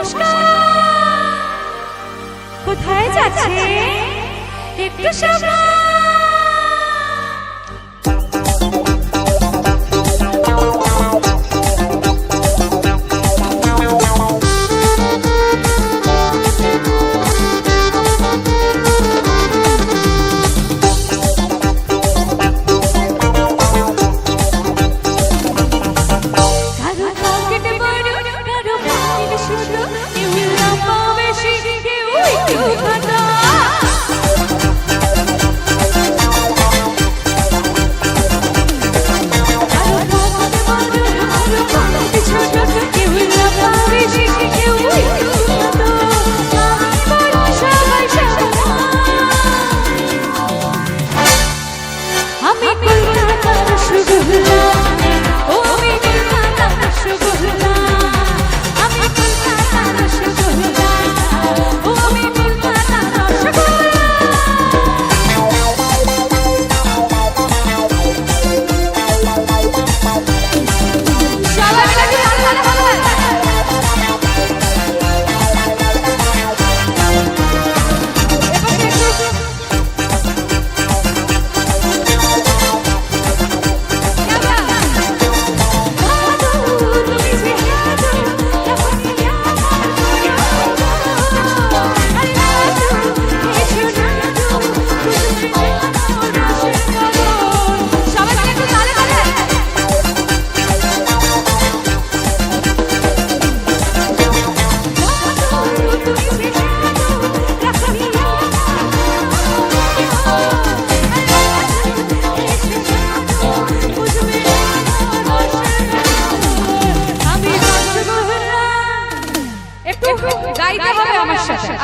নমস্কার। কোথায় যাচ্ছে একটু সময়?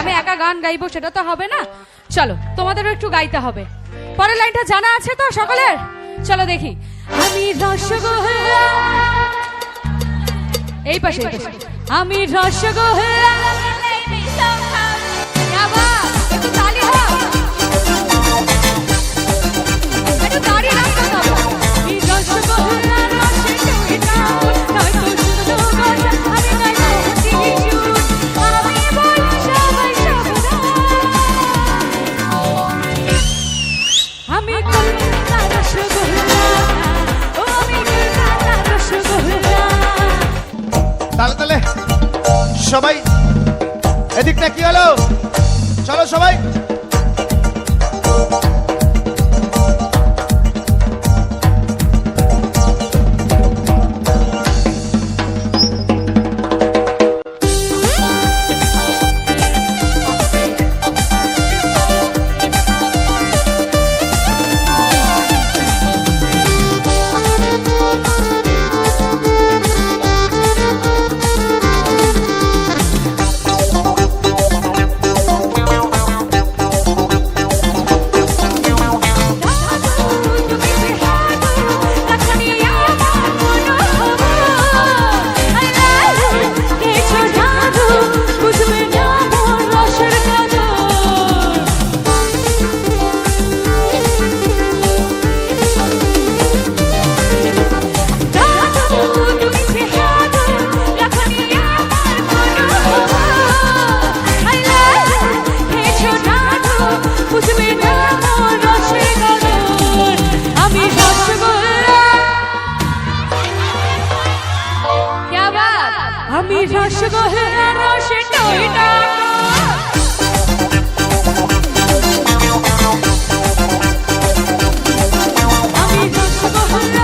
আমি একা গান গাইবো সেটা তো হবে না, চলো তোমাদেরও একটু গাইতে হবে। পরের লাইনটা জানা আছে তো সকলের? চলো দেখি। আমি রসগোল্লা, এই পাশে আমি রসগোল্লা, একটু তালি দাও, একটু দাঁড়িয়ে রাখতে হবে। আমি রসগোল্লা সবাই এদিকটা কি হলো? চলো সবাই। আমি রসগোল্লা রসে টইটা, আমি রসগোল্লা